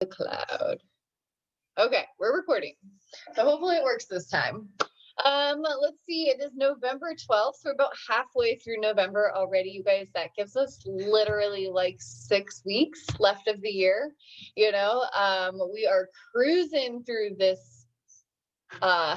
the cloud. Okay, we're recording. So hopefully it works this time. Let's see, it is November 12th. So we're about halfway through November already, you guys. That gives us literally like 6 weeks left of the year. We are cruising through this uh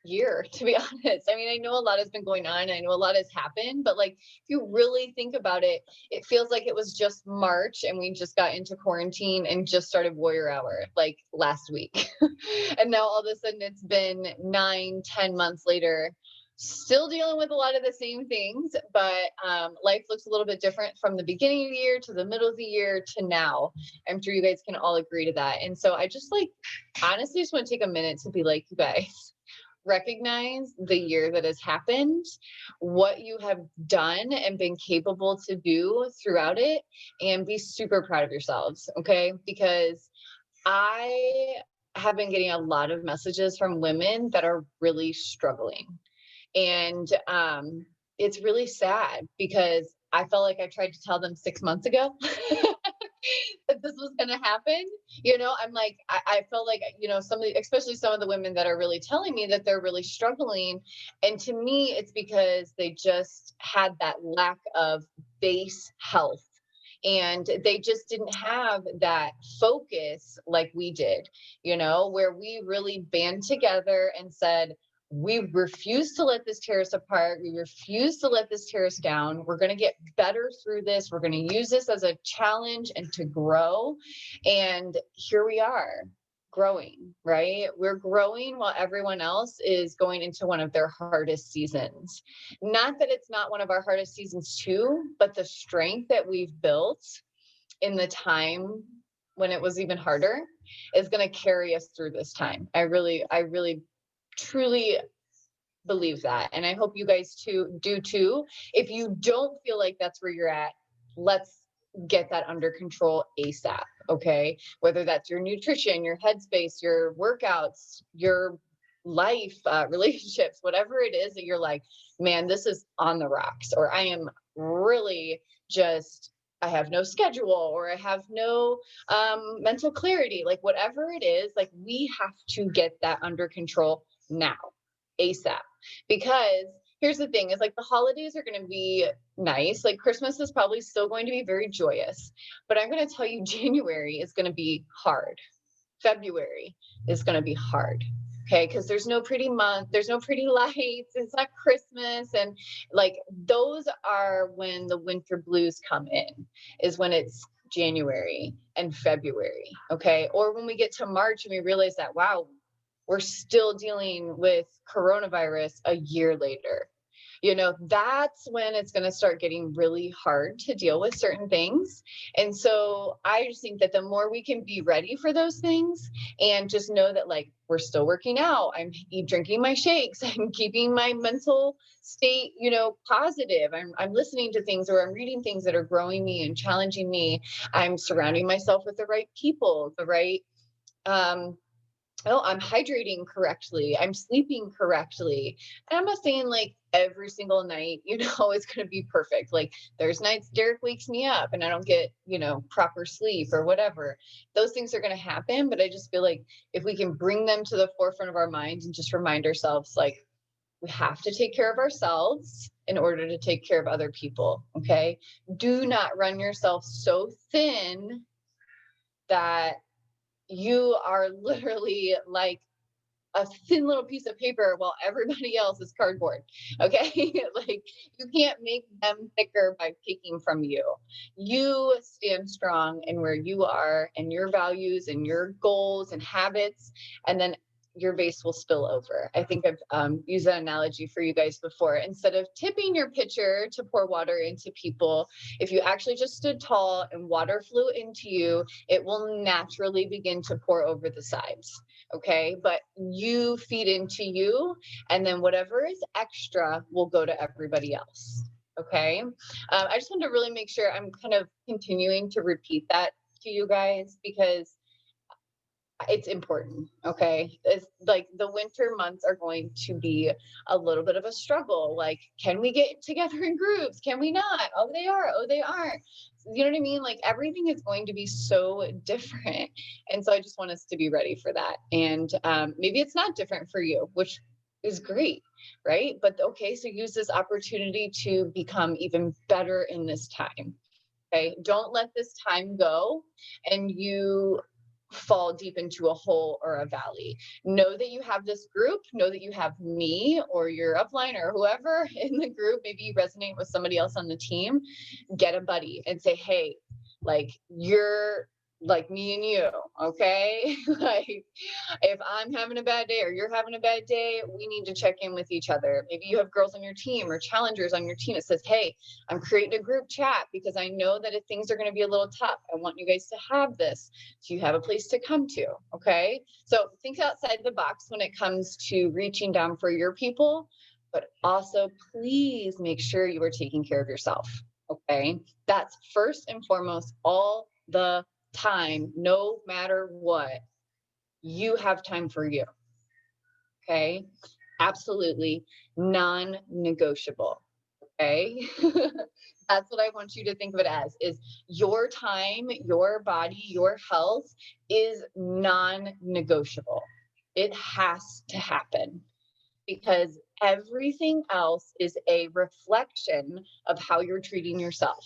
year, to be honest. I mean, I know a lot has been going on. I know a lot has happened, but like, if you really think about it, it feels like it was just March and we just got into quarantine and just started Warrior Hour like last week. And now all of a sudden it's been 9, 10 months later, still dealing with a lot of the same things, but life looks a little bit different from the beginning of the year to the middle of the year to now. I'm sure you guys can all agree to that. And so I just like, honestly, just want to take a minute to be like, you guys, recognize the year that has happened, what you have done and been capable to do throughout it, and be super proud of yourselves. Okay. Because I have been getting a lot of messages from women that are really struggling. And it's really sad because I felt like I tried to tell them 6 months ago that this was going to happen. I'm like, I felt like, some of the, especially some of the women that are really telling me that they're really struggling. And to me, it's because they just had that lack of base health. And they just didn't have that focus like we did, where we really band together and said, we refuse to let this tear us apart. We refuse to let this tear us down. We're going to get better through this. We're going to use this as a challenge and to grow. And here we are growing, right? We're growing while everyone else is going into one of their hardest seasons. Not that it's not one of our hardest seasons too, but the strength that we've built in the time when it was even harder is going to carry us through this time. I really truly believe that. And I hope you guys too do too. If you don't feel like that's where you're at, let's get that under control ASAP. Okay. Whether that's your nutrition, your headspace, your workouts, your life, relationships, whatever it is that you're like, man, this is on the rocks, or I am really just, I have no schedule, or I have no mental clarity, like whatever it is, like we have to get that under control now, ASAP. Because here's the thing is like the holidays are going to be nice. Like Christmas is probably still going to be very joyous, but I'm going to tell you, January is going to be hard. February is going to be hard. Okay, because there's no pretty month, there's no pretty lights, it's not Christmas. And like those are when the winter blues come in, is when it's January and February. Okay, or when we get to March and we realize that, wow, we're still dealing with coronavirus a year later. That's when it's going to start getting really hard to deal with certain things. And so I just think that the more we can be ready for those things and just know that like we're still working out, I'm drinking my shakes, I'm keeping my mental state, positive. I'm listening to things, or I'm reading things that are growing me and challenging me. I'm surrounding myself with the right people, the right um oh, I'm hydrating correctly, I'm sleeping correctly. And I'm not saying like every single night, it's going to be perfect. Like there's nights Derek wakes me up and I don't get, proper sleep or whatever. Those things are going to happen. But I just feel like if we can bring them to the forefront of our minds and just remind ourselves, like, we have to take care of ourselves in order to take care of other people. Okay. Do not run yourself so thin that you are literally like a thin little piece of paper while everybody else is cardboard. Okay. Like you can't make them thicker by taking from you. You stand strong in where you are and your values and your goals and habits. And then your vase will spill over. I think I've used that analogy for you guys before. Instead of tipping your pitcher to pour water into people, if you actually just stood tall and water flew into you, it will naturally begin to pour over the sides. Okay. But you feed into you, and then whatever is extra will go to everybody else. Okay. I just want to really make sure I'm kind of continuing to repeat that to you guys, because it's important. Okay. It's like the winter months are going to be a little bit of a struggle. Like, can we get together in groups? Can we not? Oh, they are. Oh, they aren't. You know what I mean? Like everything is going to be so different. And so I just want us to be ready for that. And maybe it's not different for you, which is great. Right. But okay. So use this opportunity to become even better in this time. Okay. Don't let this time go and you fall deep into a hole or a valley. Know that you have this group, know that you have me or your upline or whoever in the group. Maybe you resonate with somebody else on the team. Get a buddy and say, hey, like you're like me and you, okay? Like if I'm having a bad day or you're having a bad day, we need to check in with each other. Maybe you have girls on your team or challengers on your team that says, hey, I'm creating a group chat because I know that if things are going to be a little tough, I want you guys to have this. So you have a place to come to, okay? So think outside the box when it comes to reaching down for your people, but also please make sure you are taking care of yourself, okay? That's first and foremost all the time, no matter what. You have time for you. Okay. Absolutely non negotiable. Okay. That's what I want you to think of it as is your time, your body, your health is non negotiable. It has to happen because everything else is a reflection of how you're treating yourself.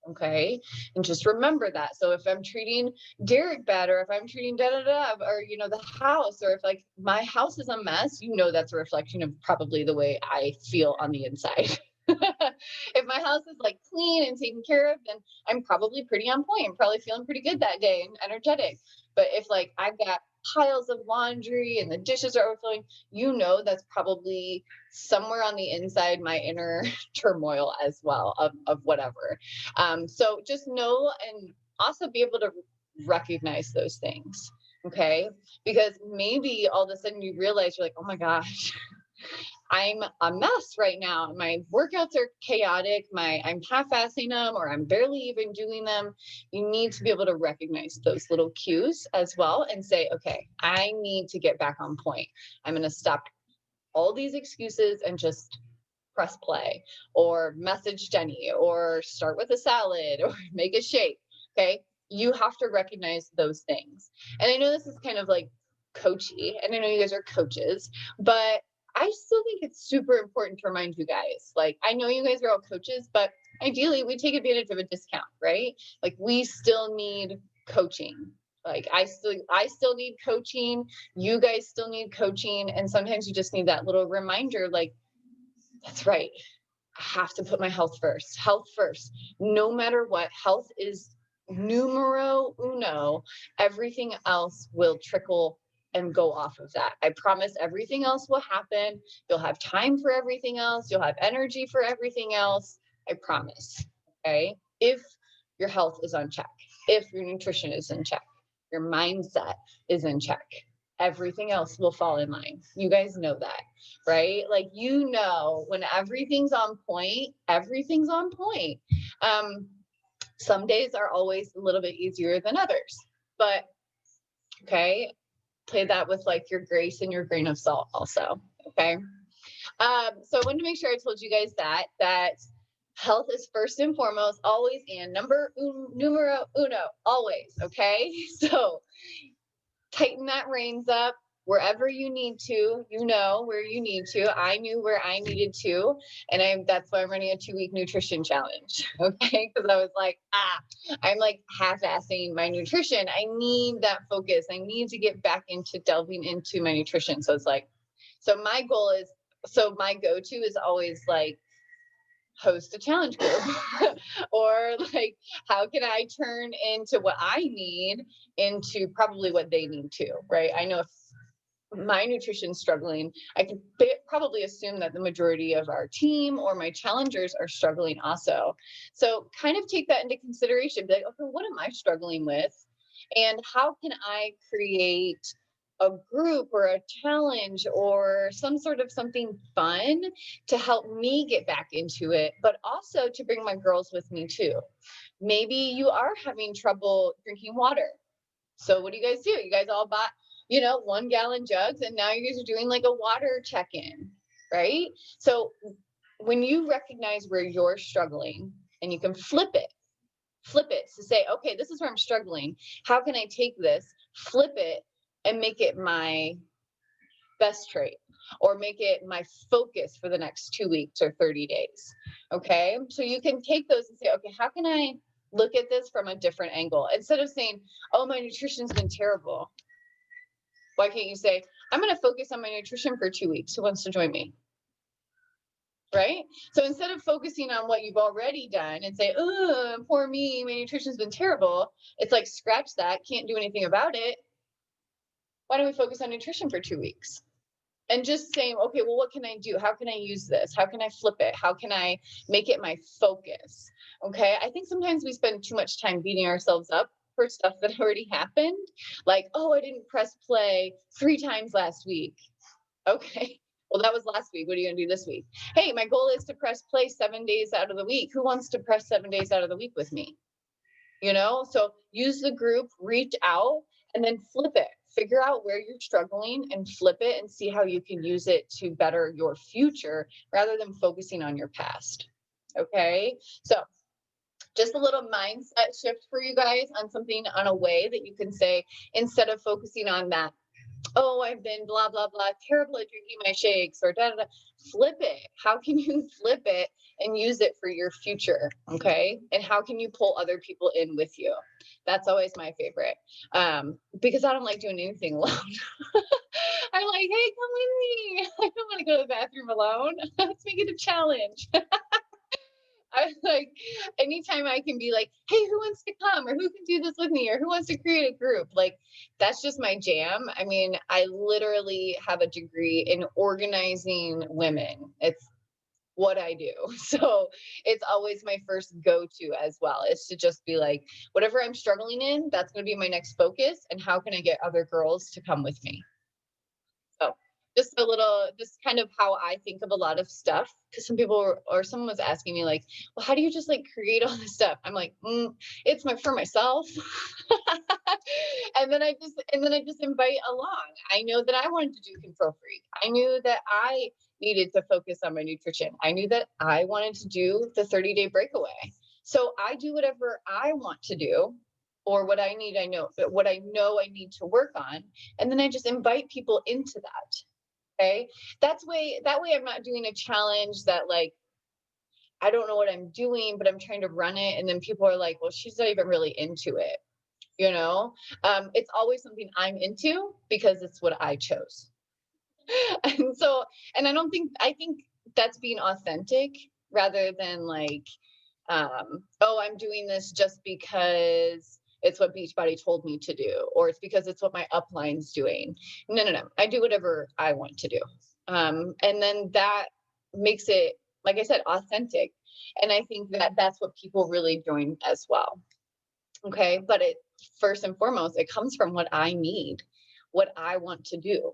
Okay. And just remember that. So if I'm treating Derek bad, or if I'm treating da da da, or, the house, or if like my house is a mess, that's a reflection of probably the way I feel on the inside. If my house is like clean and taken care of, then I'm probably pretty on point. I'm probably feeling pretty good that day and energetic. But if like I've got piles of laundry and the dishes are overflowing, that's probably somewhere on the inside my inner turmoil as well of whatever. So just know and also be able to recognize those things. Okay. Because maybe all of a sudden you realize you're like, oh my gosh, I'm a mess right now. My workouts are chaotic. I'm half-assing them or I'm barely even doing them. You need to be able to recognize those little cues as well and say, okay, I need to get back on point. I'm going to stop all these excuses and just press play or message Jenny or start with a salad or make a shake. Okay. You have to recognize those things. And I know this is kind of like coachy, and I know you guys are coaches, but I still think it's super important to remind you guys. Like, I know you guys are all coaches, but ideally we take advantage of a discount, right? Like, we still need coaching. Like, I still need coaching. You guys still need coaching. And sometimes you just need that little reminder, like, that's right. I have to put my health first. Health first. No matter what, health is numero uno. Everything else will trickle and go off of that. I promise everything else will happen. You'll have time for everything else. You'll have energy for everything else. I promise. Okay. If your health is on check, if your nutrition is in check, your mindset is in check, everything else will fall in line. You guys know that, right? Like, when everything's on point, everything's on point. Some days are always a little bit easier than others, but okay, play that with like your grace and your grain of salt also. Okay. So I wanted to make sure I told you guys that health is first and foremost, always, and numero uno, always. Okay. So tighten that reins up wherever you need to. Where you need to. I knew where I needed to, and that's why I'm running a 2-week nutrition challenge. Okay. Because I was like, I'm like half-assing my nutrition. I need that focus. I need to get back into delving into my nutrition. So it's like, my go-to is always like, host a challenge group or like, how can I turn into what I need into probably what they need too, right? I know if my nutrition's struggling, I can probably assume that the majority of our team or my challengers are struggling also. So kind of take that into consideration. Be like, okay, what am I struggling with? And how can I create a group or a challenge or some sort of something fun to help me get back into it, but also to bring my girls with me too. Maybe you are having trouble drinking water. So what do? You guys all bought, 1 gallon jugs, and now you guys are doing like a water check-in, right? So when you recognize where you're struggling and you can flip it to say, okay, this is where I'm struggling. How can I take this, flip it, and make it my best trait, or make it my focus for the next 2 weeks or 30 days? Okay. So you can take those and say, okay, how can I look at this from a different angle? Instead of saying, oh, my nutrition's been terrible, why can't you say, I'm going to focus on my nutrition for 2 weeks. Who wants to join me? Right? So instead of focusing on what you've already done and say, oh, poor me, my nutrition's been terrible, it's like, scratch that, can't do anything about it. Why don't we focus on nutrition for 2 weeks? And just saying, okay, well, what can I do? How can I use this? How can I flip it? How can I make it my focus? Okay. I think sometimes we spend too much time beating ourselves up for stuff that already happened. Like, oh, I didn't press play 3 times last week. Okay. Well, that was last week. What are you going to do this week? Hey, my goal is to press play 7 days out of the week. Who wants to press 7 days out of the week with me? So use the group, reach out, and then flip it. Figure out where you're struggling and flip it and see how you can use it to better your future rather than focusing on your past. Okay. So just a little mindset shift for you guys on something, on a way that you can say, instead of focusing on that, oh, I've been blah, blah, blah, terrible at drinking my shakes, or da, da, da. Flip it. How can you flip it and use it for your future? Okay. And how can you pull other people in with you? That's always my favorite. Because I don't like doing anything alone. I'm like, hey, come with me. I don't want to go to the bathroom alone. Let's make it a challenge. I like, anytime I can be like, hey, who wants to come, or who can do this with me, or who wants to create a group? Like, that's just my jam. I mean, I literally have a degree in organizing women. It's what I do. So it's always my first go-to as well. It's to just be like, whatever I'm struggling in, that's going to be my next focus. And how can I get other girls to come with me? So just kind of how I think of a lot of stuff. Because some people or someone was asking me like, well, how do you just like create all this stuff? I'm like, it's for myself. And then I just invite along. I know that I wanted to do Control Freak. I knew that I needed to focus on my nutrition. I knew that I wanted to do the 30-day breakaway. So I do whatever I want to do, or what I need, but what I know I need to work on. And then I just invite people into that. Okay. That way I'm not doing a challenge that, like, I don't know what I'm doing, but I'm trying to run it. And then people are like, well, she's not even really into it. It's always something I'm into because it's what I chose. And so, and I think that's being authentic rather than like, oh, I'm doing this just because it's what Beachbody told me to do, or it's because it's what my upline's doing. No, no, no. I do whatever I want to do. And then that makes it, like I said, authentic. And I think that that's what people really join as well. Okay. But it, first and foremost, it comes from what I need, what I want to do.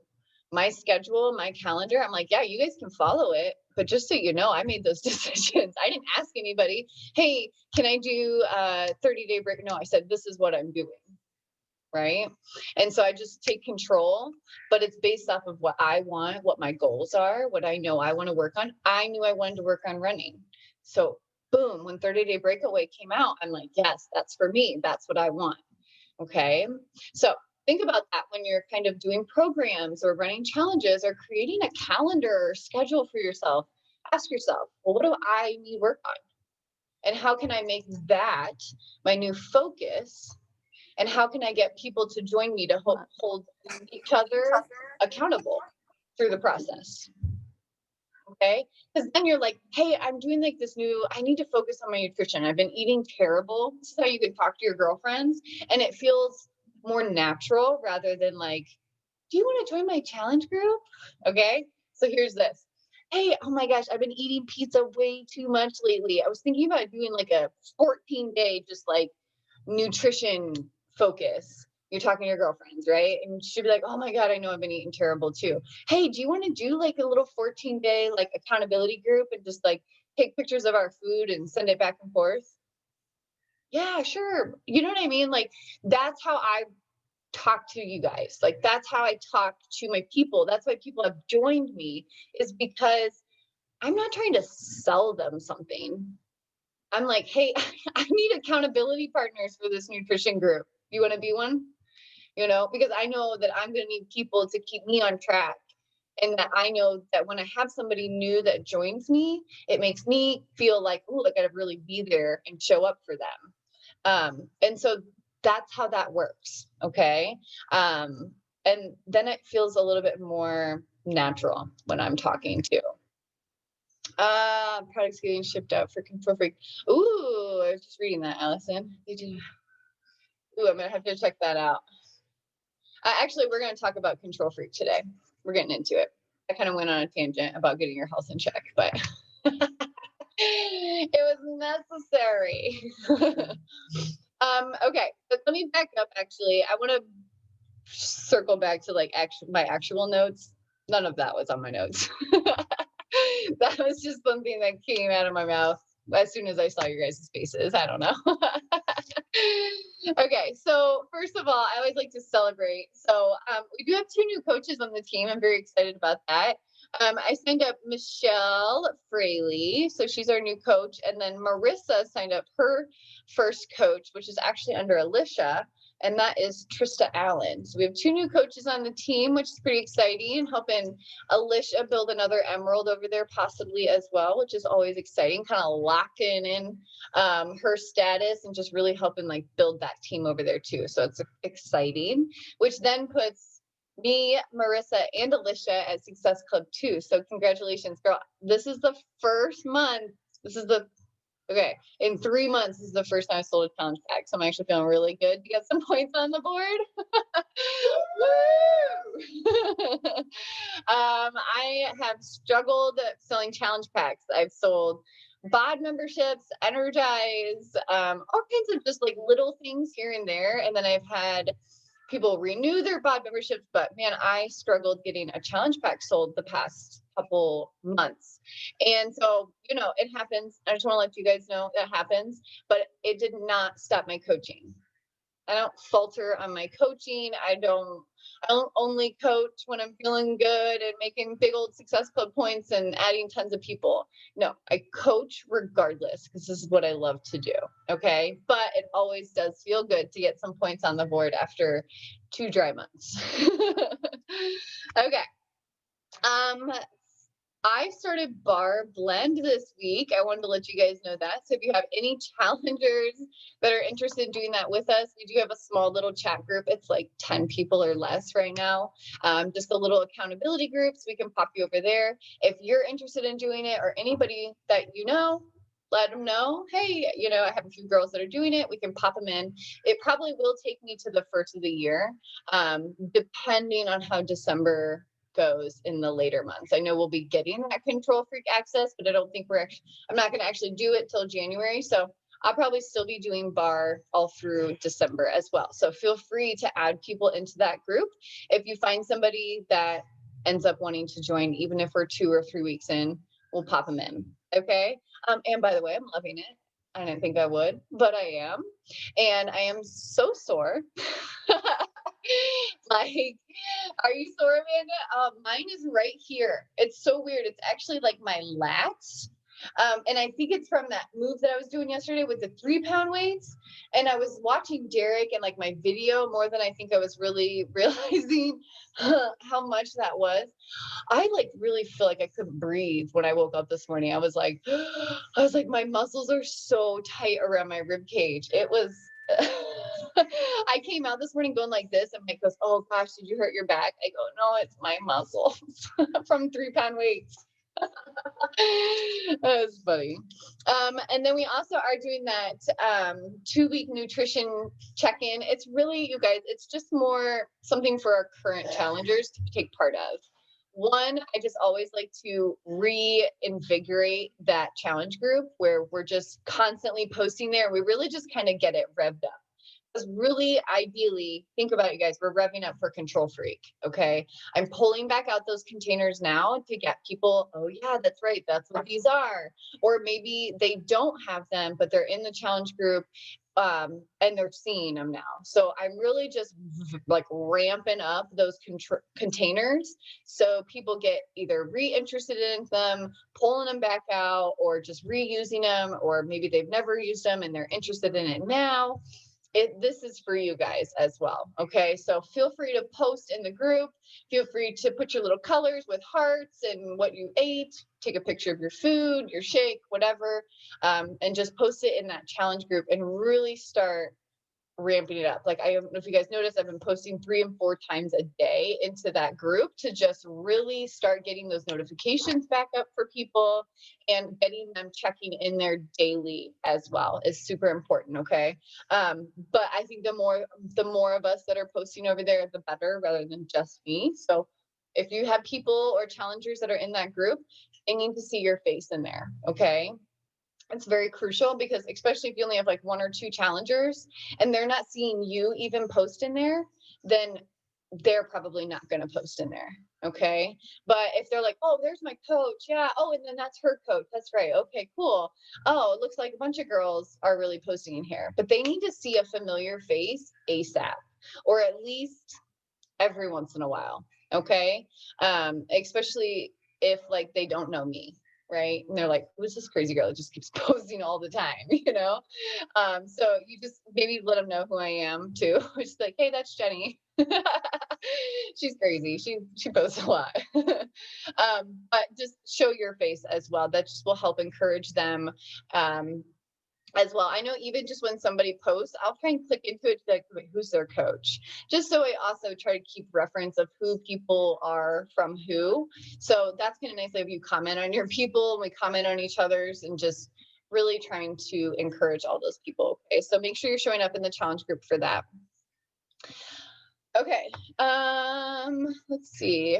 My schedule, my calendar, I'm like, yeah, you guys can follow it. But just so you know, I made those decisions. I didn't ask anybody, hey, can I do a 30-day break? No, I said, this is what I'm doing. Right. And so I just take control, but it's based off of what I want, what my goals are, what I know I want to work on. I knew I wanted to work on running. So boom, when 30-day breakaway came out, I'm like, yes, that's for me. That's what I want. Okay. So think about that when you're kind of doing programs or running challenges or creating a calendar or schedule for yourself. Ask yourself, well, what do I need work on? And how can I make that my new focus? And how can I get people to join me to hold each other accountable through the process? Okay. Because then you're like, hey, I'm doing like this new, I need to focus on my nutrition. I've been eating terrible. This is how you can talk to your girlfriends. And it feels more natural rather than like, do you want to join my challenge group? Okay. So here's this. Hey, oh my gosh, I've been eating pizza way too much lately. I was thinking about doing like a 14-day, just like nutrition focus. You're talking to your girlfriends, right? And she'd be like, oh my God, I know I've been eating terrible too. Hey, do you want to do like a little 14-day like accountability group and just like take pictures of our food and send it back and forth? Yeah, sure. You know what I mean? Like, that's how I talk to you guys. Like that's how I talk to my people. That's why people have joined me, is because I'm not trying to sell them something. I'm like, hey, I need accountability partners for this nutrition group. You want to be one? Because I know that I'm going to need people to keep me on track. And that I know that when I have somebody new that joins me, it makes me feel like, oh, I got to really be there and show up for them. And so that's how that works. Okay. And then it feels a little bit more natural when I'm talking to. Products getting shipped out for free. Ooh, I was just reading that, Allison. Ooh, I'm gonna have to check that out. Actually, we're gonna talk about Control Freak today. We're getting into it. I kind of went on a tangent about getting your health in check, but it was necessary. Okay, but let me back up. Actually, I want to circle back to like my actual notes. None of that was on my notes. That was just something that came out of my mouth as soon as I saw your guys' faces. I don't know. Okay, so first of all, I always like to celebrate. So we do have 2 new coaches on the team. I'm very excited about that. I signed up Michelle Fraley, so she's our new coach, and then Marissa signed up her first coach, which is actually under Alicia, and that is Trista Allen. So we have 2 new coaches on the team, which is pretty exciting, and helping Alicia build another emerald over there possibly as well, which is always exciting, kind of locking in her status and just really helping like build that team over there too. So it's exciting, which then puts me, Marissa, and Alicia at Success Club 2. So congratulations, girl. This is the first month. Okay, in 3 months, this is the first time I sold a challenge pack. So I'm actually feeling really good to get some points on the board. I have struggled selling challenge packs. I've sold BOD memberships, Energize, all kinds of just like little things here and there. And then I've had people renew their BOD memberships, but man, I struggled getting a challenge pack sold the past couple months. And so, it happens. I just want to let you guys know that happens, but it did not stop my coaching. I don't falter on my coaching. I don't only coach when I'm feeling good and making big old Success Club points and adding tons of people. No, I coach regardless because this is what I love to do. Okay. But it always does feel good to get some points on the board after 2 dry months. Okay. I started Bar Blend this week. I wanted to let you guys know that. So if you have any challengers that are interested in doing that with us, we do have a small little chat group. It's like 10 people or less right now. Just a little accountability group, so we can pop you over there. If you're interested in doing it, or anybody that let them know, hey, I have a few girls that are doing it. We can pop them in. It probably will take me to the first of the year, depending on how December goes in the later months. I know we'll be getting that Control Freak access, but I don't think I'm not going to actually do it till January. So I'll probably still be doing Bar all through December as well. So feel free to add people into that group. If you find somebody that ends up wanting to join, even if we're 2 or 3 weeks in, we'll pop them in. Okay. And by the way, I'm loving it. I didn't think I would, but I am. And I am so sore. Like, are you sore, Amanda? Mine is right here. It's so weird. It's actually like my lats. And I think it's from that move that I was doing yesterday with the 3-pound weights. And I was watching Derek and like my video more than I think I was really realizing how much that was. I like really feel like I couldn't breathe when I woke up this morning. I was like, my muscles are so tight around my rib cage. It was, I came out this morning going like this, and Mike goes, oh gosh, did you hurt your back? I go, no, it's my muscles from 3-pound weights. That was funny. And then we also are doing that 2-week nutrition check-in. It's really, you guys, it's just more something for our current challengers to take part of. One, I just always like to reinvigorate that challenge group where we're just constantly posting there. We really just kind of get it revved up. Because really, ideally, think about it, you guys, we're revving up for Control Freak. Okay. I'm pulling back out those containers now to get people, oh yeah, that's right, that's what these are. Or maybe they don't have them, but they're in the challenge group and they're seeing them now. So I'm really just like ramping up those containers so people get either reinterested in them, pulling them back out, or just reusing them, or maybe they've never used them and they're interested in it now. This is for you guys as well. Okay, so feel free to post in the group. Feel free to put your little colors with hearts and what you ate. Take a picture of your food, your shake, whatever, and just post it in that challenge group and really start ramping it up. Like, I don't know if you guys noticed, I've been posting 3 and 4 times a day into that group to just really start getting those notifications back up for people, and getting them checking in there daily as well is super important. Okay. But I think the more of us that are posting over there, the better, rather than just me. So if you have people or challengers that are in that group, they need to see your face in there. Okay. It's very crucial, because especially if you only have like 1 or 2 challengers and they're not seeing you even post in there, then they're probably not going to post in there. Okay. But if they're like, oh, there's my coach. Yeah. Oh, and then that's her coach. That's right. Okay, cool. Oh, it looks like a bunch of girls are really posting in here, but they need to see a familiar face ASAP, or at least every once in a while. Okay. Especially if like they don't know me, right? And they're like, who's this crazy girl that just keeps posting all the time, you know? So you just maybe let them know who I am too. Just like, hey, that's Jenny. She's crazy. She posts a lot. But just show your face as well. That just will help encourage them. As well. I know even just when somebody posts, I'll try and click into it to like, wait, who's their coach? Just so I also try to keep reference of who people are from who. So that's kind of nice if you comment on your people, and we comment on each other's, and just really trying to encourage all those people. Okay, so make sure you're showing up in the challenge group for that. Okay, let's see.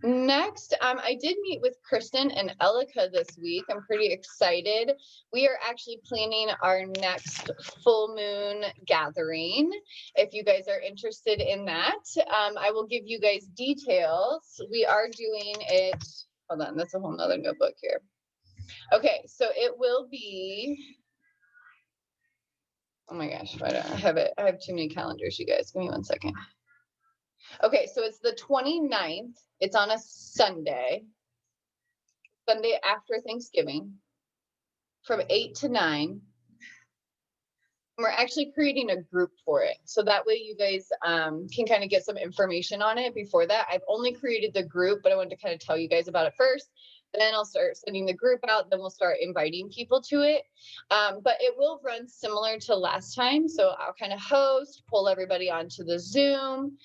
Next, I did meet with Kristen and Elika this week. I'm pretty excited. We are actually planning our next full moon gathering. If you guys are interested in that, I will give you guys details. We are doing it. Hold on, that's a whole nother notebook here. Okay, so it will be. Oh my gosh, why don't I have it? I have too many calendars, you guys. Give me 1 second. Okay, so it's the 29th. It's on a Sunday after Thanksgiving, from 8 to 9. We're actually creating a group for it. So that way you guys can kind of get some information on it before that. I've only created the group, but I wanted to kind of tell you guys about it first. Then I'll start sending the group out. Then we'll start inviting people to it. But it will run similar to last time. So I'll kind of host, pull everybody onto the Zoom.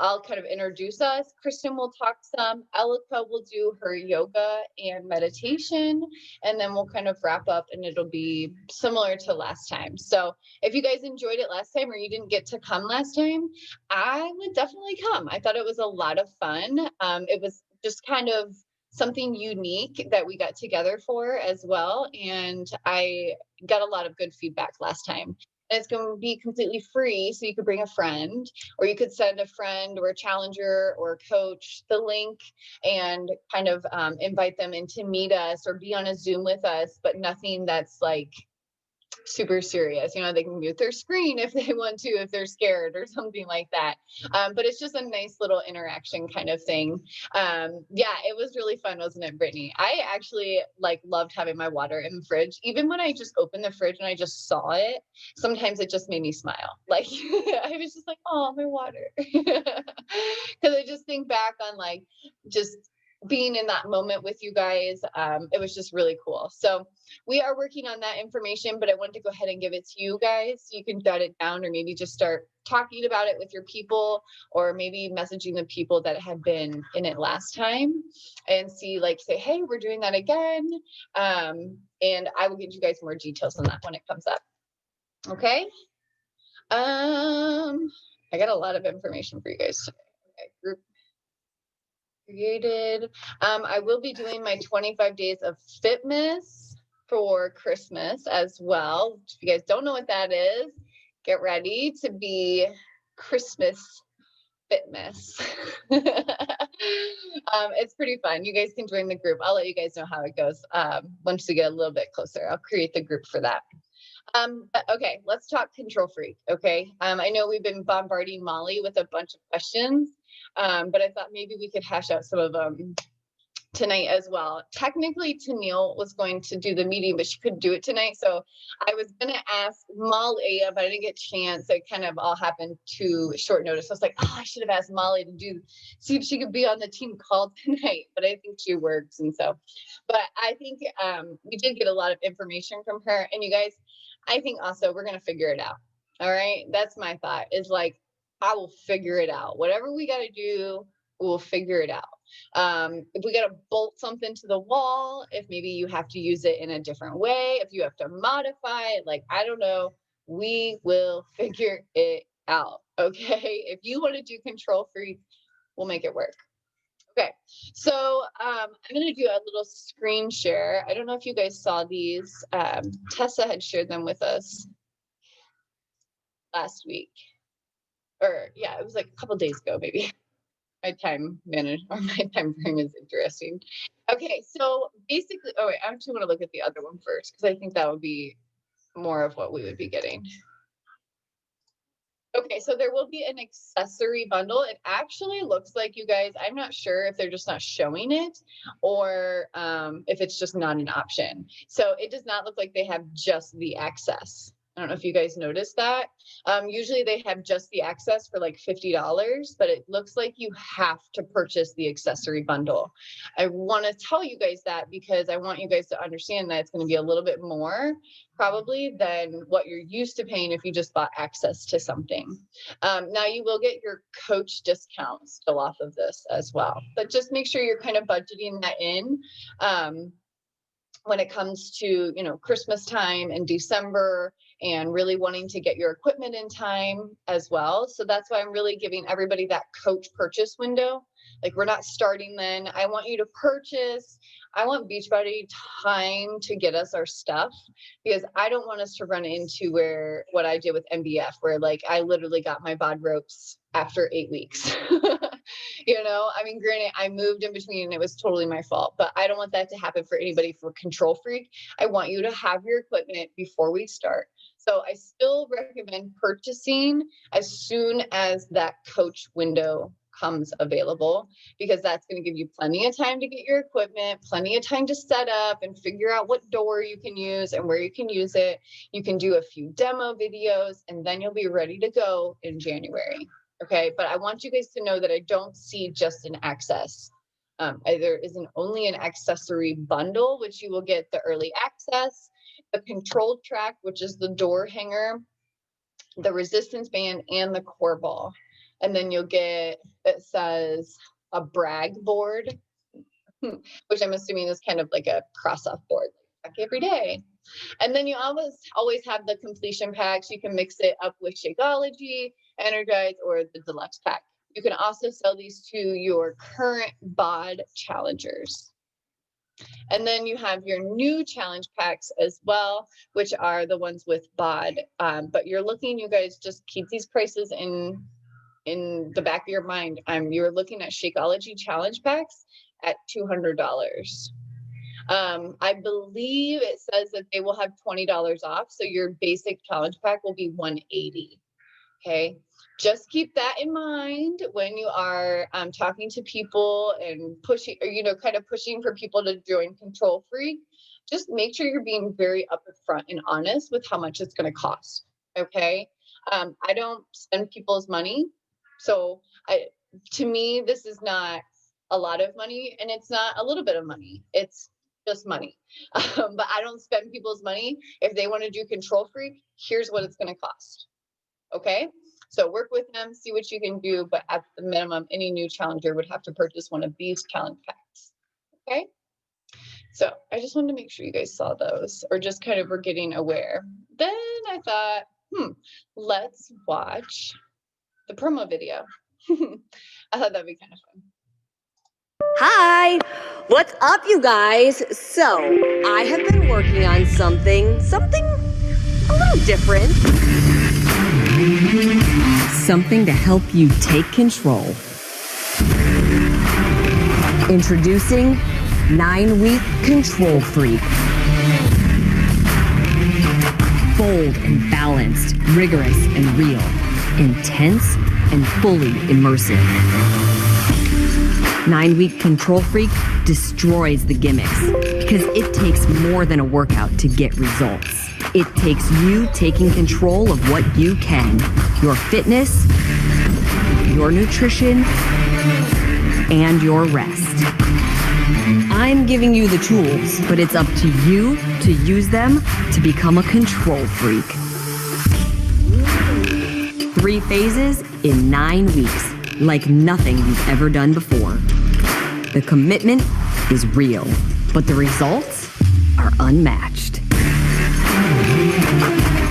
I'll kind of introduce us. Kristen will talk some. Elika will do her yoga and meditation, and then we'll kind of wrap up, and it'll be similar to last time. So if you guys enjoyed it last time, or you didn't get to come last time, I would definitely come. I thought it was a lot of fun. It was just kind of something unique that we got together for as well. And I got a lot of good feedback last time. And it's going to be completely free. So you could bring a friend, or you could send a friend or a challenger or a coach the link, and kind of invite them in to meet us or be on a Zoom with us, but nothing that's like super serious. You know, they can mute their screen if they want to, if they're scared or something like that. But it's just a nice little interaction kind of thing. Yeah, it was really fun, wasn't it, Brittany? I actually like loved having my water in the fridge. Even when I just opened the fridge and I just saw it, sometimes it just made me smile. Like I was just like, oh, my water. Because I just think back on like just being in that moment with you guys. It was just really cool. So we are working on that information, but I wanted to go ahead and give it to you guys so you can jot it down, or maybe just start talking about it with your people, or maybe messaging the people that had been in it last time, and see, like, say, hey, we're doing that again. And I will give you guys more details on that when it comes up. Okay. I got a lot of information for you guys today. Okay, group created. I will be doing my 25 days of fitness for Christmas as well. If you guys don't know what that is, get ready to be Christmas fitness. It's pretty fun. You guys can join the group. I'll let you guys know how it goes once we get a little bit closer. I'll create the group for that. But okay, let's talk Control Freak. Okay. I know we've been bombarding Molly with a bunch of questions, but I thought maybe we could hash out some of them tonight as well. Technically, Tennille was going to do the meeting, but she couldn't do it tonight. So I was going to ask Molly, but I didn't get a chance. It kind of all happened to short notice. I was like, oh, I should have asked Molly to see if she could be on the team call tonight, but I think she works. And so, but I think we did get a lot of information from her. And you guys, I think also we're going to figure it out. All right. That's my thought, is like, I will figure it out. Whatever we got to do, we'll figure it out. If we got to bolt something to the wall, if maybe you have to use it in a different way, if you have to modify it, like, I don't know, we will figure it out. Okay. If you want to do Control Freak, we'll make it work. Okay. So, I'm going to do a little screen share. I don't know if you guys saw these. Tessa had shared them with us last week, or yeah, it was like a couple days ago, maybe. My time frame is interesting. Okay, so basically, oh wait, I actually want to look at the other one first, because I think that would be more of what we would be getting. Okay, so there will be an accessory bundle. It actually looks like, you guys, I'm not sure if they're just not showing it, or if it's just not an option. So it does not look like they have just the access. I don't know if you guys noticed that. Usually they have just the access for like $50, but it looks like you have to purchase the accessory bundle. I want to tell you guys that because I want you guys to understand that it's going to be a little bit more probably than what you're used to paying if you just bought access to something. Now you will get your coach discount still off of this as well, but just make sure you're kind of budgeting that in. When it comes to, you know, Christmas time and December, and really wanting to get your equipment in time as well. So that's why I'm really giving everybody that coach purchase window. Like, we're not starting then. I want you to purchase. I want Beachbody time to get us our stuff, because I don't want us to run into what I did with MBF, where like I literally got my bod ropes after 8 weeks. You know, I mean, granted, I moved in between and it was totally my fault, but I don't want that to happen for anybody for Control Freak. I want you to have your equipment before we start. So I still recommend purchasing as soon as that coach window comes available, because that's going to give you plenty of time to get your equipment, plenty of time to set up and figure out what door you can use and where you can use it. You can do a few demo videos, and then you'll be ready to go in January. Okay, but I want you guys to know that I don't see just an access. There isn't only an accessory bundle, which you will get the early access, the controlled track, which is the door hanger, the resistance band, and the core ball. And then you'll get, it says a brag board, which I'm assuming is kind of like a cross-off board, like every day. And then you always have the completion packs. You can mix it up with Shakeology, Energize, or the deluxe pack. You can also sell these to your current bod challengers. And then you have your new challenge packs as well, which are the ones with bod. But you're looking, you guys, just keep these prices in the back of your mind. You're looking at Shakeology challenge packs at $200. I believe it says that they will have $20 off. So your basic challenge pack will be $180. Okay. Just keep that in mind when you are talking to people and pushing, or, you know, kind of pushing for people to join Control Freak. Just make sure you're being very upfront and honest with how much it's going to cost. Okay. I don't spend people's money. So to me, this is not a lot of money, and it's not a little bit of money. It's just money. But I don't spend people's money. If they want to do Control Freak, here's what it's going to cost. Okay. So work with them, see what you can do. But at the minimum, any new challenger would have to purchase one of these challenge packs. Okay. So I just wanted to make sure you guys saw those, or just kind of were getting aware. Then I thought, let's watch the promo video. I thought that'd be kind of fun. Hi, what's up, you guys? So I have been working on something a little different. Something to help you take control. Introducing 9-Week Control Freak. Bold and balanced, rigorous and real, intense and fully immersive. 9-Week Control Freak destroys the gimmicks because it takes more than a workout to get results. It takes you taking control of what you can, your fitness, your nutrition, and your rest. I'm giving you the tools, but it's up to you to use them to become a control freak. 3 phases in 9 weeks, like nothing you've ever done before. The commitment is real, but the results are unmatched.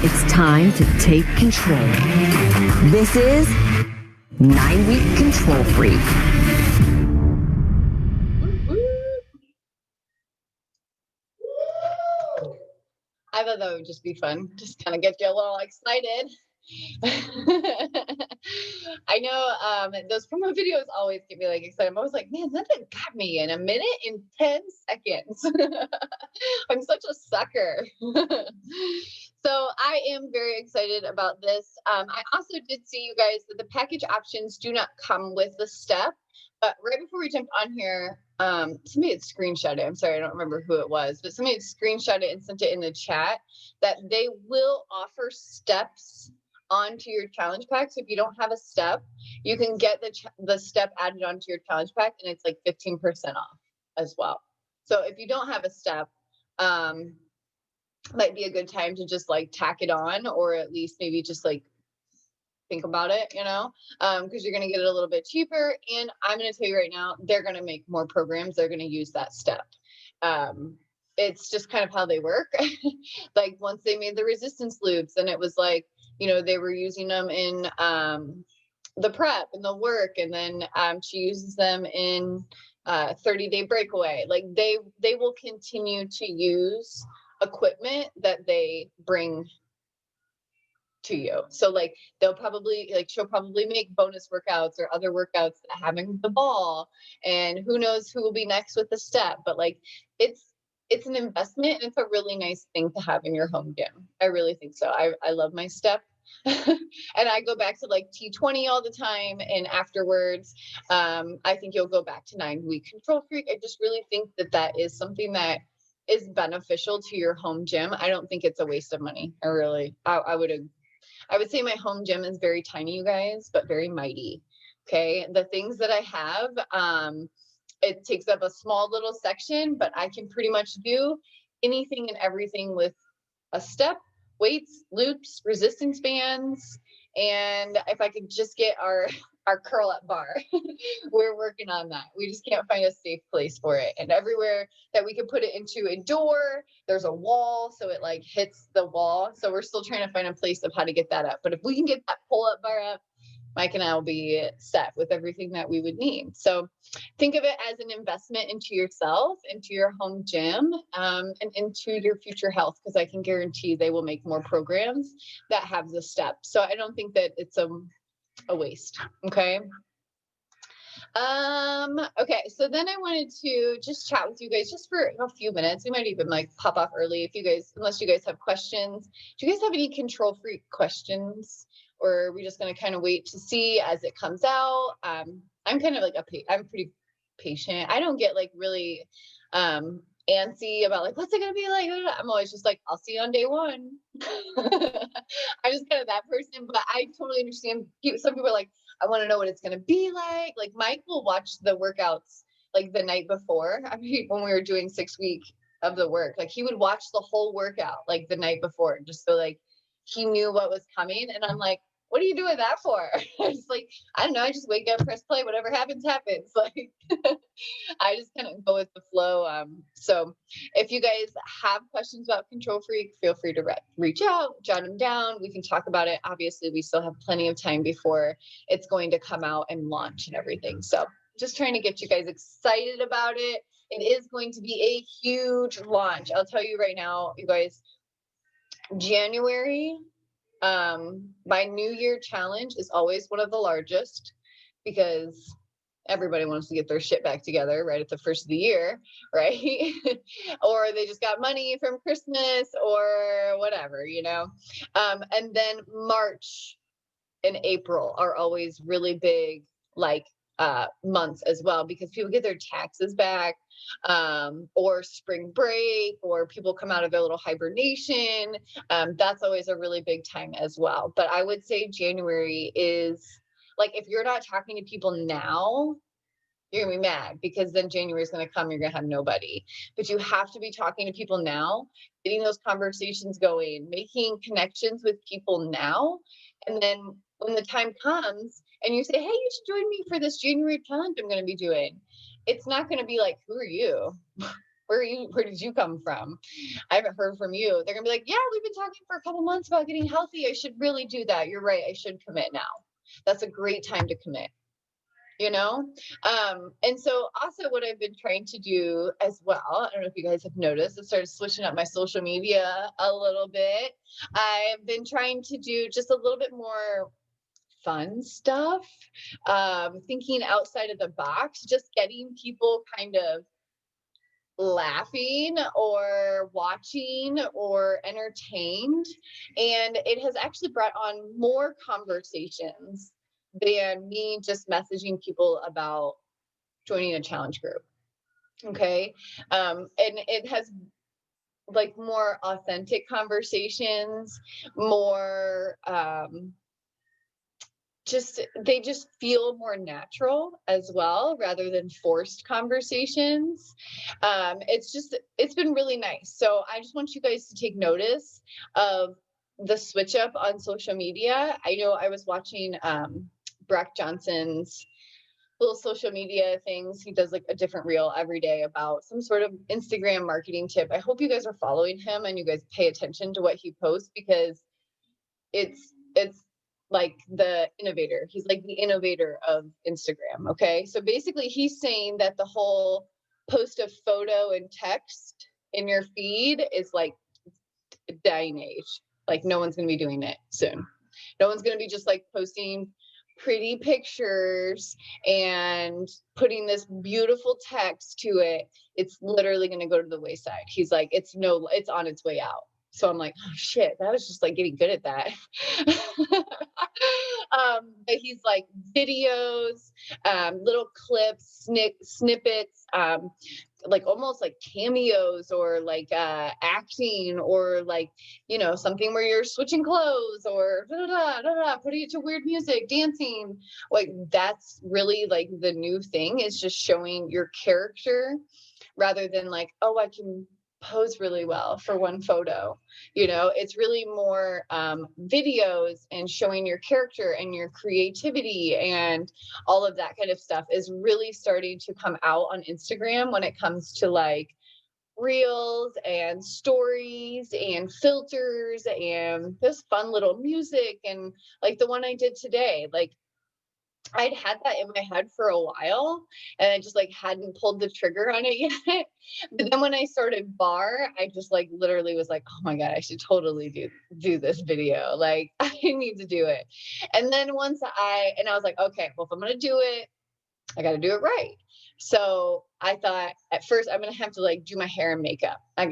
It's time to take control. This is 9-Week Control Freak. I thought that would just be fun. Just kind of get you a little excited. I know those promo videos always get me like excited. I'm always like, man, that got me in a minute in 10 seconds. I'm such a sucker. So I am very excited about this. I also did see, you guys, that the package options do not come with the step. But right before we jumped on here, somebody had screenshot it. I'm sorry, I don't remember who it was, but somebody had screenshot it and sent it in the chat that they will offer steps onto your challenge pack. So if you don't have a step, you can get the step added onto your challenge pack, and it's like 15% off as well. So if you don't have a step, might be a good time to just like tack it on, or at least maybe just like think about it, you know, because you're going to get it a little bit cheaper. And I'm going to tell you right now, they're going to make more programs. They're going to use that step. It's just kind of how they work. Like once they made the resistance loops, and it was like, you know, they were using them in the prep and the work. And then she uses them in 30-day breakaway. Like they will continue to use equipment that they bring to you. So like she'll probably make bonus workouts or other workouts that having the ball, and who knows who will be next with the step. But like it's an investment, and it's a really nice thing to have in your home gym. I really think so. I love my step. And I go back to like T20 all the time, and afterwards I think you'll go back to 9-Week Control Freak. I just really think that is something that is beneficial to your home gym. I don't think it's a waste of money. I would say my home gym is very tiny, you guys, but very mighty. Okay. The things that I have, it takes up a small little section, but I can pretty much do anything and everything with a step, weights, loops, resistance bands. And if I could just get our curl up bar, we're working on that. We just can't find a safe place for it. And everywhere that we can put it into a door, there's a wall, so it like hits the wall. So we're still trying to find a place of how to get that up. But if we can get that pull up bar up, Mike and I will be set with everything that we would need. So think of it as an investment into yourself, into your home gym, and into your future health, because I can guarantee they will make more programs that have the steps. So I don't think that it's a waste. Okay. Okay. So then I wanted to just chat with you guys just for a few minutes. We might even like pop off early if you guys, unless you guys have questions. Do you guys have any Control Freak questions? Or are we just going to kind of wait to see as it comes out? I'm kind of like I'm pretty patient. I don't get like really antsy about like, what's it going to be like? I'm always just like, I'll see you on day one. I'm just kind of that person, but I totally understand. Some people are like, I want to know what it's going to be like. Like Mike will watch the workouts like the night before. I mean, when we were doing 6 weeks of the work, like he would watch the whole workout like the night before, just so like he knew what was coming. And I'm like, what are you doing that for? It's like, I don't know. I just wake up, press play, whatever happens, happens. Like, I just kind of go with the flow. So if you guys have questions about Control Freak, feel free to reach out, jot them down. We can talk about it. Obviously, we still have plenty of time before it's going to come out and launch and everything. So just trying to get you guys excited about it. It is going to be a huge launch. I'll tell you right now, you guys, January, my New Year challenge is always one of the largest, because everybody wants to get their shit back together right at the first of the year, right? Or they just got money from Christmas or whatever, and then March and April are always really big, like months as well, because people get their taxes back, or spring break, or people come out of their little hibernation. That's always a really big time as well. But I would say January is like, if you're not talking to people now, you're gonna be mad, because then January is gonna come, you're gonna have nobody. But you have to be talking to people now, getting those conversations going, making connections with people now. And then when the time comes and you say, hey, you should join me for this January challenge I'm gonna be doing, it's not gonna be like, who are you? Where are you? Where did you come from? I haven't heard from you. They're gonna be like, yeah, we've been talking for a couple months about getting healthy. I should really do that. You're right. I should commit now. That's a great time to commit. And so also what I've been trying to do as well, I don't know if you guys have noticed, I started switching up my social media a little bit. I've been trying to do just a little bit more fun stuff, thinking outside of the box, just getting people kind of laughing or watching or entertained. And it has actually brought on more conversations than me just messaging people about joining a challenge group. Okay. And it has like more authentic conversations, more they just feel more natural as well, rather than forced conversations. It's been really nice. So I just want you guys to take notice of the switch up on social media. I know I was watching Brock Johnson's little social media things. He does like a different reel every day about some sort of Instagram marketing tip. I hope you guys are following him and you guys pay attention to what he posts, because it's like the innovator. He's like the innovator of Instagram. Okay. So basically he's saying that the whole post of photo and text in your feed is like a dying age. Like no one's going to be doing it soon. No one's going to be just like posting pretty pictures and putting this beautiful text to it. It's literally going to go to the wayside. He's like, it's on its way out. So I'm like, oh shit, that was just like getting good at that. But he's like videos, little clips, snippets, like almost like cameos, or like acting, or like, something where you're switching clothes, or putting it to weird music, dancing. Like that's really like the new thing, is just showing your character, rather than like, oh, I can pose really well for one photo. It's really more videos, and showing your character and your creativity and all of that kind of stuff is really starting to come out on Instagram, when it comes to like reels and stories and filters and this fun little music. And like the one I did today, like I'd had that in my head for a while, and I just like hadn't pulled the trigger on it yet. But then when I started bar, I just like literally was like, oh my God, I should totally do this video. Like I need to do it. And then I was like, okay, well, if I'm going to do it, I got to do it right. So I thought at first I'm going to have to like do my hair and makeup. I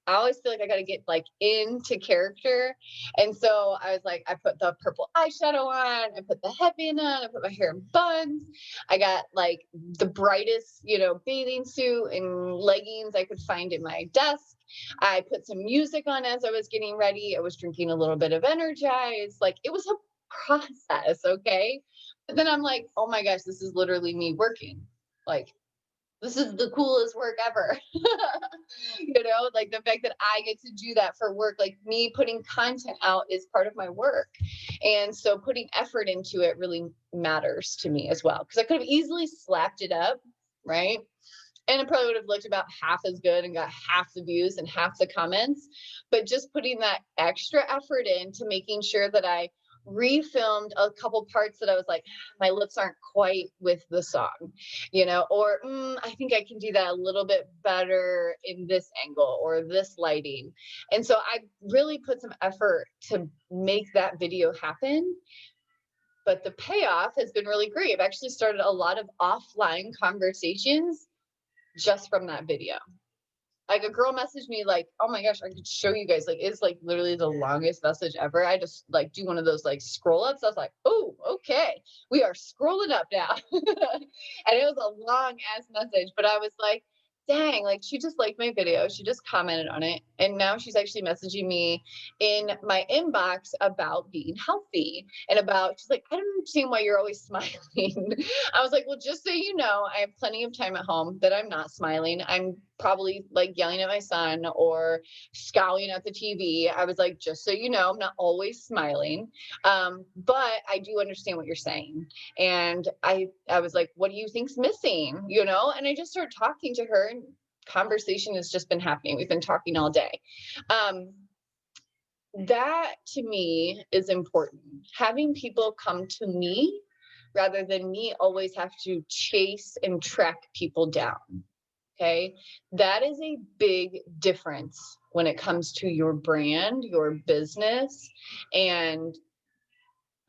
always feel like I got to get like into character. And so I was like, I put the purple eyeshadow on, I put the headband on, I put my hair in buns. I got like the brightest, bathing suit and leggings I could find in my desk. I put some music on as I was getting ready. I was drinking a little bit of Energize. Like it was a process. Okay. But then I'm like, oh my gosh, this is literally me working. Like, this is the coolest work ever. Like the fact that I get to do that for work, like me putting content out is part of my work. And so putting effort into it really matters to me as well. Because I could have easily slapped it up, right? And it probably would have looked about half as good and got half the views and half the comments. But just putting that extra effort into making sure that I refilmed a couple parts that I was like, my lips aren't quite with the song, or I think I can do that a little bit better in this angle or this lighting. And so I really put some effort to make that video happen. but the payoff has been really great. I've actually started a lot of offline conversations just from that video. Like a girl messaged me like, oh my gosh, I could show you guys. Like it's like literally the longest message ever. I just like do one of those like scroll ups. I was like, oh, okay. We are scrolling up now. And it was a long ass message, but I was like, dang, like she just liked my video. She just commented on it. And now she's actually messaging me in my inbox about being healthy and about, she's like, I don't understand why you're always smiling. I was like, well, just so you know, I have plenty of time at home that I'm not smiling. I'm probably like yelling at my son or scowling at the TV. I was like, just so you know, I'm not always smiling. But I do understand what you're saying. And I was like, what do you think's missing? You know, and I just started talking to her and conversation has just been happening. We've been talking all day. That to me is important. Having people come to me rather than me always have to chase and track people down. Okay. That is a big difference when it comes to your brand, your business. And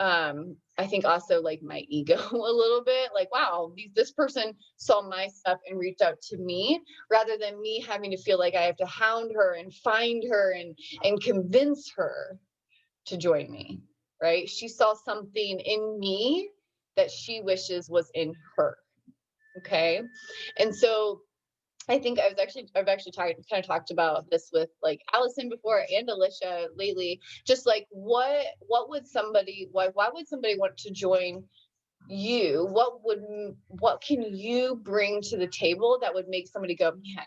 I think also like my ego a little bit, like, wow, this person saw my stuff and reached out to me rather than me having to feel like I have to hound her and find her and convince her to join me, right? She saw something in me that she wishes was in her. Okay. And so I think I've actually talked about this with like Allison before and Alicia lately. Just like why would somebody want to join you? What can you bring to the table that would make somebody go, man,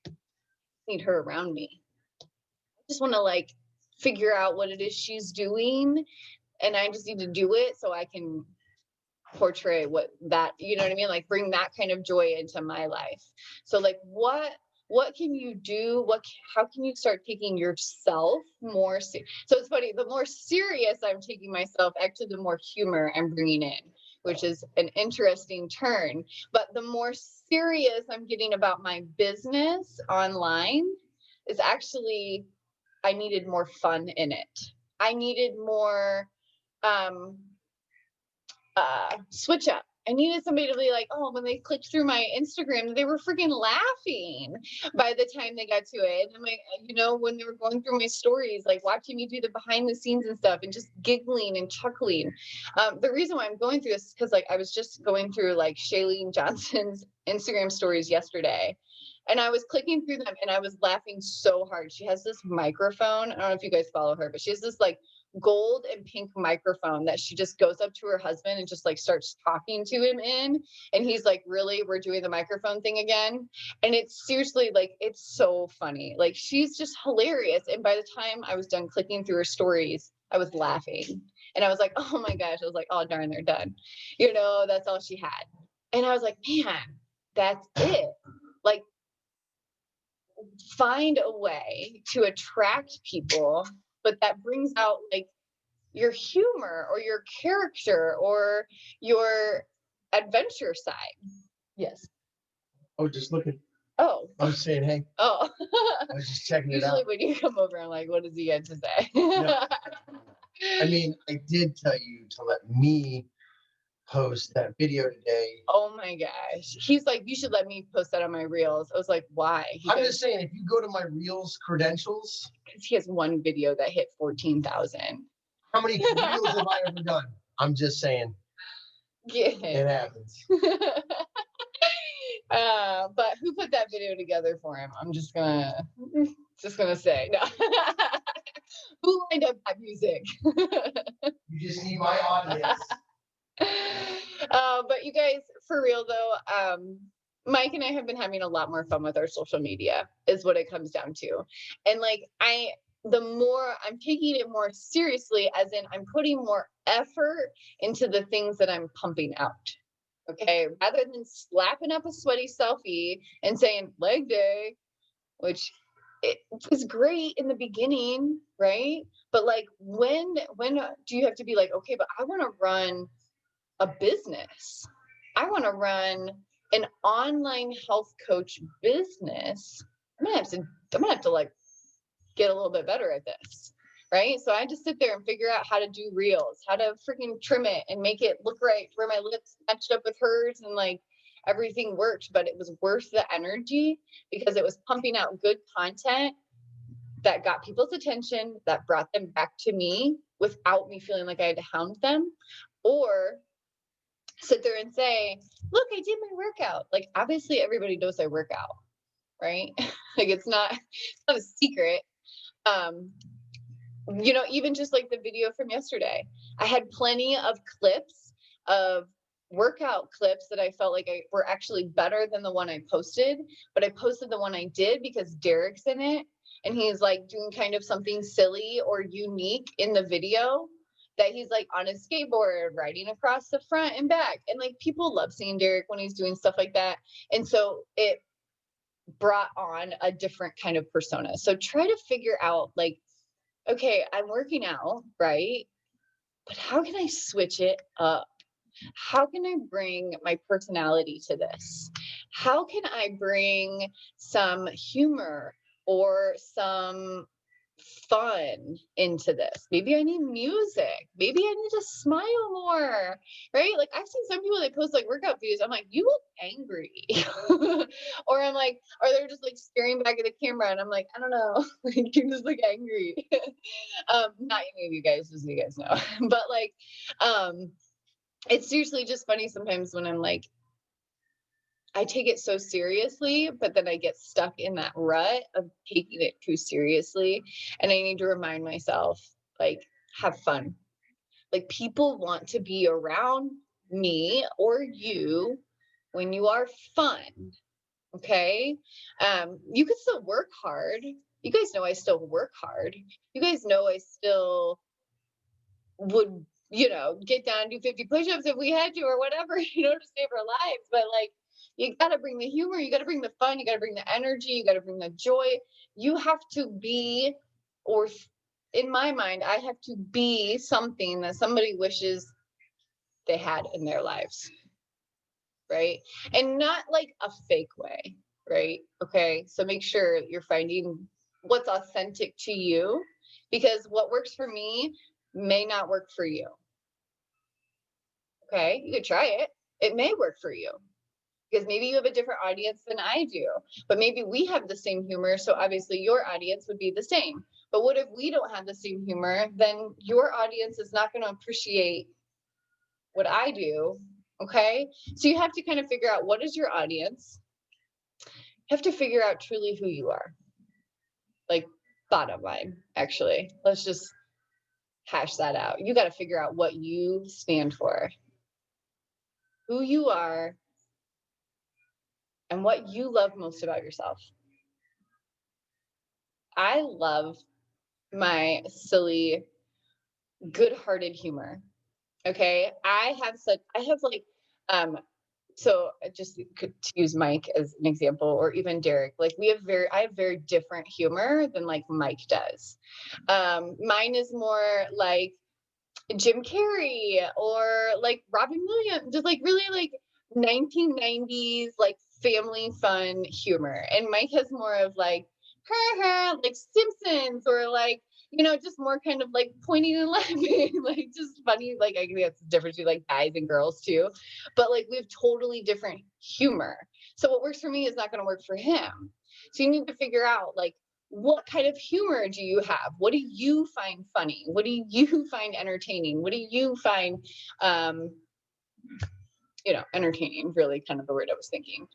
I need her around me. I just want to like figure out what it is she's doing, and I just need to do it so I can portray what that, you know what I mean? Like bring that kind of joy into my life. So like what can you do? How can you start taking yourself more so it's funny, the more serious I'm taking myself, actually the more humor I'm bringing in, which is an interesting turn. But the more serious I'm getting about my business online is actually, I needed more fun in it. I needed more switch up. I needed somebody to be like, oh, when they clicked through my Instagram, they were freaking laughing by the time they got to it. And I'm like, you know, when they were going through my stories, like watching me do the behind the scenes and stuff and just giggling and chuckling. The reason why I'm going through this is because like I was just going through like Shailene Johnson's Instagram stories yesterday. And I was clicking through them and I was laughing so hard. She has this microphone. I don't know if you guys follow her, but she has this like gold and pink microphone that she just goes up to her husband and just like starts talking to him in. And he's like, really, we're doing the microphone thing again? And it's seriously like, it's so funny. Like she's just hilarious. And by the time I was done clicking through her stories, I was laughing. And I was like, oh my gosh. I was like, oh darn, they're done. You know, that's all she had. And I was like, man, that's it. Like, find a way to attract people, but that brings out like your humor or your character or your adventure side. Yes. Oh, just looking. Oh. I was saying, hey. Oh. I was just checking it Usually out. when you come over, I'm like, what does he have to say? Yeah. I mean, I did tell you to let me post that video today. Oh my gosh. He's like, you should let me post that on my reels. I was like, why? I'm just saying, if you go to my Reels credentials. Because he has one video that hit 14,000. How many Reels have I ever done? I'm just saying. Yeah. It happens. But who put that video together for him? I'm just gonna say no. Who lined up that music? You just need my audience. But you guys, for real though, Mike and I have been having a lot more fun with our social media is what it comes down to. And like, the more I'm taking it more seriously, as in I'm putting more effort into the things that I'm pumping out. Okay. Rather than slapping up a sweaty selfie and saying leg day, which it was great in the beginning, right? But like, when do you have to be like, okay, but I want to run a business. I want to run an online health coach business. I'm gonna have to like get a little bit better at this. right? So I had to sit there and figure out how to do reels, how to freaking trim it and make it look right, where my lips matched up with hers, and like everything worked, but it was worth the energy because it was pumping out good content that got people's attention, that brought them back to me without me feeling like I had to hound them, or sit there and say, look, I did my workout. Like, obviously everybody knows I work out, right? Like, it's not a secret. You know, even just like the video from yesterday, I had plenty of clips of workout clips that I felt like were actually better than the one I posted, but I posted the one I did because Derek's in it and he's like doing kind of something silly or unique in the video, that he's like on a skateboard riding across the front and back, and like people love seeing Derek when he's doing stuff like that, and so it brought on a different kind of persona. So try to figure out like, okay, I'm working out, right? But how can I switch it up? How can I bring my personality to this? How can I bring some humor or some fun into this? Maybe I need music. Maybe I need to smile more, right? Like, I've seen some people that post like workout videos. I'm like, you look angry. Or I'm like, or they're just like staring back at the camera and I'm like, I don't know, like, you just look angry. Not any of you guys, just so you guys know. But like, it's seriously just funny sometimes when I'm like, I take it so seriously, but then I get stuck in that rut of taking it too seriously. And I need to remind myself, like, have fun. Like, people want to be around me or you when you are fun. Okay. You can still work hard. You guys know I still work hard. You guys know I still would, you know, get down and do 50 push-ups if we had to or whatever, you know, to save our lives. But like, you got to bring the humor, you got to bring the fun, you got to bring the energy, you got to bring the joy. You have to be, or in my mind, I have to be something that somebody wishes they had in their lives. Right. And not like a fake way. Right. Okay. So make sure you're finding what's authentic to you, because what works for me may not work for you. Okay. You could try it. It may work for you because maybe you have a different audience than I do, but maybe we have the same humor. So obviously your audience would be the same. But what if we don't have the same humor? Then your audience is not going to appreciate what I do. Okay. So you have to kind of figure out what is your audience. You have to figure out truly who you are. Like, bottom line, actually. Let's just hash that out. You got to figure out what you stand for, who you are, and what you love most about yourself. I love my silly, good-hearted humor. Okay. I have like, so just to use Mike as an example, or even Derek, like I have very different humor than like Mike does. Mine is more like Jim Carrey or like Robin Williams, just like really like 1990s, like family fun humor. And Mike has more of like, like Simpsons, or like, you know, just more kind of like pointing and laughing, like just funny. Like, I think that's the difference between like guys and girls too. But like, we have totally different humor. So what works for me is not going to work for him. So you need to figure out like, what kind of humor do you have? What do you find funny? What do you find entertaining? What do you find, you know, entertaining, really kind of the word I was thinking.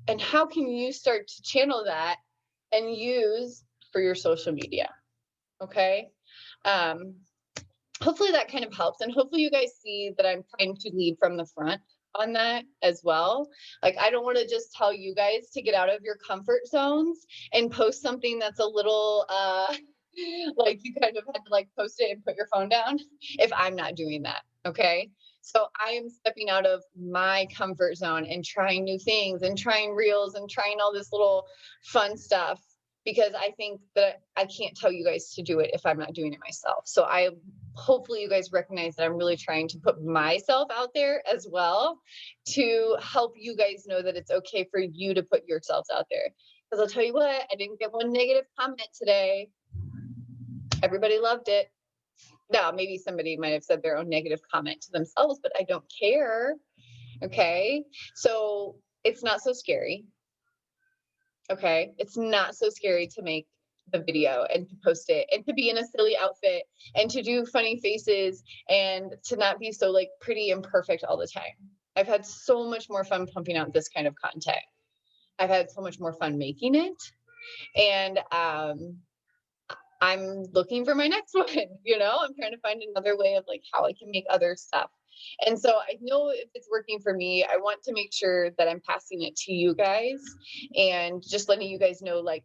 And how can you start to channel that and use for your social media? Okay. Hopefully that kind of helps. And hopefully you guys see that I'm trying to lead from the front on that as well. Like, I don't want to just tell you guys to get out of your comfort zones and post something that's a little like you kind of had to like post it and put your phone down if I'm not doing that. Okay. So I am stepping out of my comfort zone and trying new things and trying reels and trying all this little fun stuff, because I think that I can't tell you guys to do it if I'm not doing it myself. So hopefully you guys recognize that I'm really trying to put myself out there as well to help you guys know that it's okay for you to put yourselves out there. Because I'll tell you what, I didn't get one negative comment today. Everybody loved it. Now, maybe somebody might have said their own negative comment to themselves, but I don't care. Okay. So it's not so scary. Okay. It's not so scary to make the video and to post it and to be in a silly outfit and to do funny faces and to not be so like pretty and perfect all the time. I've had so much more fun pumping out this kind of content. I've had so much more fun making it. And I'm looking for my next one, you know, I'm trying to find another way of like how I can make other stuff. And so I know if it's working for me, I want to make sure that I'm passing it to you guys and just letting you guys know, like,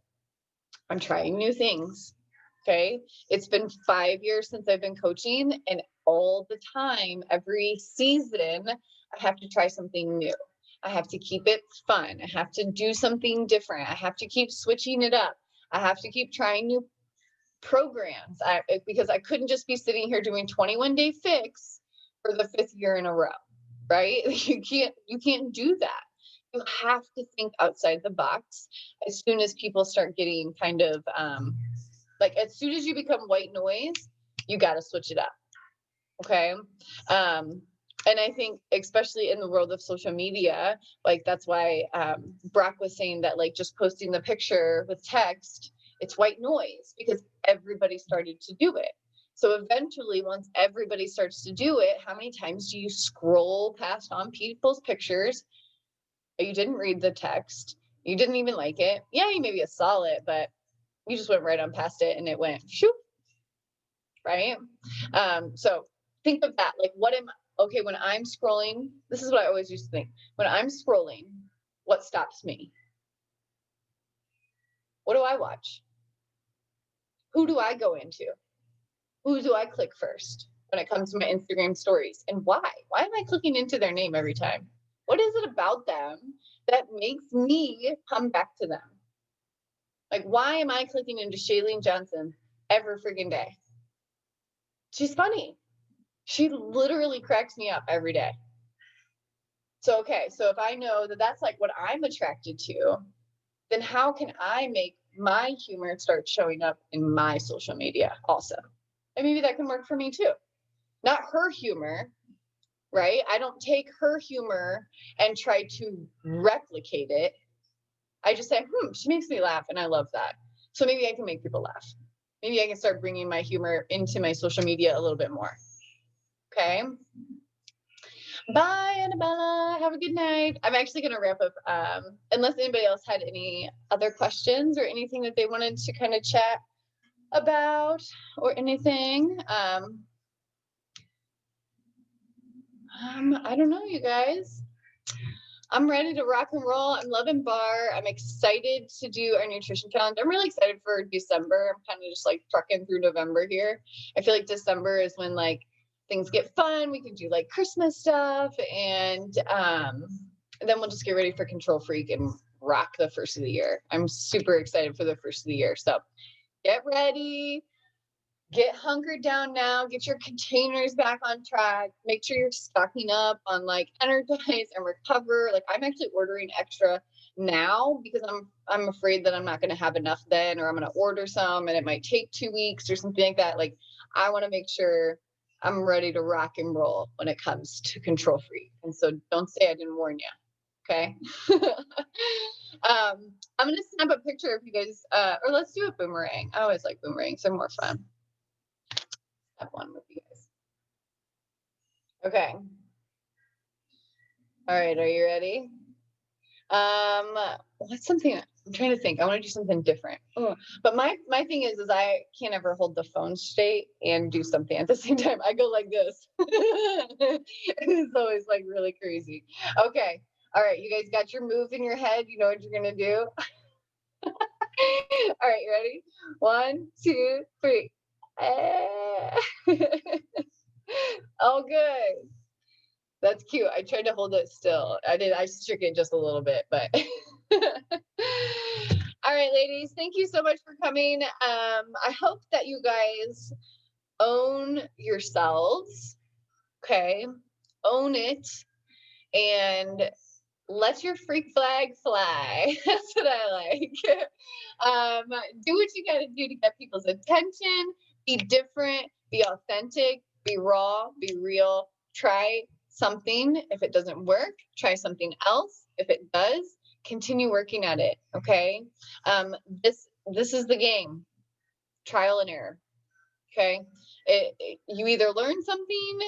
I'm trying new things. Okay. It's been 5 years since I've been coaching, and all the time, every season, I have to try something new. I have to keep it fun. I have to do something different. I have to keep switching it up. I have to keep trying new programs because I couldn't just be sitting here doing 21-day fix for the 5th year in a row, right? You can't do that. You have to think outside the box. As soon as people start getting kind of like, as soon as you become white noise, you got to switch it up. Okay. And I think especially in the world of social media, like that's why Brock was saying that, like, just posting the picture with text, it's white noise because everybody started to do it. So eventually, once everybody starts to do it, how many times do you scroll past on people's pictures? You didn't read the text. You didn't even like it. Yeah, you maybe saw it, but you just went right on past it and it went shoop. Right? So think of that. Like, okay, when I'm scrolling, this is what I always used to think. When I'm scrolling, what stops me? What do I watch? Who do I go into? Who do I click first when it comes to my Instagram stories? And why? Why am I clicking into their name every time? What is it about them that makes me come back to them? Like, why am I clicking into Shailene Johnson every freaking day? She's funny. She literally cracks me up every day. So, okay, so if I know that that's like what I'm attracted to, then how can I make my humor start showing up in my social media also? And maybe that can work for me too. Not her humor, right? I don't take her humor and try to replicate it. I just say, she makes me laugh and I love that. So maybe I can make people laugh. Maybe I can start bringing my humor into my social media a little bit more. Okay. Bye, Annabella. Have a good night. I'm actually going to wrap up. Unless anybody else had any other questions or anything that they wanted to kind of chat about or anything. I don't know, you guys. I'm ready to rock and roll. I'm loving bar. I'm excited to do our nutrition challenge. I'm really excited for December. I'm kind of just like trucking through November here. I feel like December is when like things get fun. We can do like Christmas stuff, and then we'll just get ready for Control Freak and rock the first of the year. I'm super excited for the first of the year. So get ready. Get hunkered down now, get your containers back on track, make sure you're stocking up on like Energize and Recover. Like, I'm actually ordering extra now because I'm afraid that I'm not going to have enough then, or I'm going to order some and it might take 2 weeks or something like that. Like, I want to make sure I'm ready to rock and roll when it comes to Control Freak. And so don't say I didn't warn you. Okay. I'm going to snap a picture of you guys, or let's do a boomerang. I always like boomerangs. They're more fun. Have one with you guys. Okay. All right. Are you ready? What's something I'm trying to think? I want to do something different. But my thing is I can't ever hold the phone straight and do something at the same time. I go like this. It's always like really crazy. Okay. All right. You guys got your move in your head. You know what you're gonna do. All right. You ready? 1, 2, 3. Oh, good. That's cute. I tried to hold it still. I shook it just a little bit, but all right, ladies, thank you so much for coming. I hope that you guys own yourselves. Okay. Own it and let your freak flag fly. That's what I like. Do what you got to do to get people's attention. Be different, be authentic, be raw, be real. Try something. If it doesn't work, try something else. If it does, continue working at it. Okay. This is the game. Trial and error. Okay. You either learn something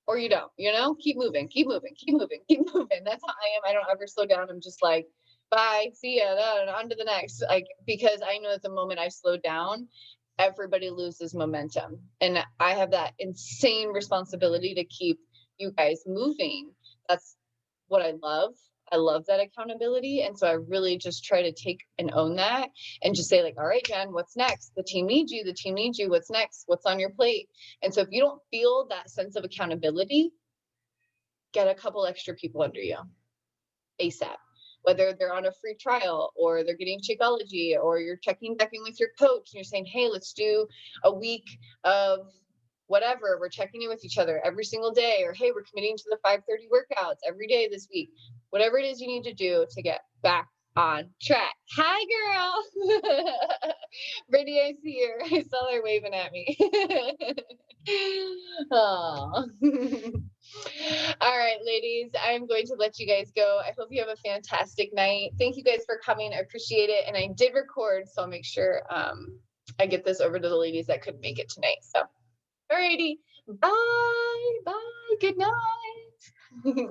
or you don't, keep moving, keep moving, keep moving, keep moving. That's how I am. I don't ever slow down. I'm just like, bye, see ya, on to the next. Like, because I know that the moment I slow down, everybody loses momentum. And I have that insane responsibility to keep you guys moving. That's what I love. I love that accountability. And so I really just try to take and own that and just say, like, all right, Jen, what's next? The team needs you. The team needs you. What's next? What's on your plate? And so if you don't feel that sense of accountability, get a couple extra people under you ASAP. Whether they're on a free trial or they're getting Shakeology or you're checking back in with your coach and you're saying, hey, let's do a week of whatever. We're checking in with each other every single day, or hey, we're committing to the 5:30 workouts every day this week. Whatever it is you need to do to get back on track. Hi, girl. Brittany, I see her. I saw her waving at me. Aw. All right, ladies, I'm going to let you guys go. I hope you have a fantastic night. Thank you guys for coming. I appreciate it. And I did record, so I'll make sure I get this over to the ladies that couldn't make it tonight. So, all righty. Bye. Bye. Good night.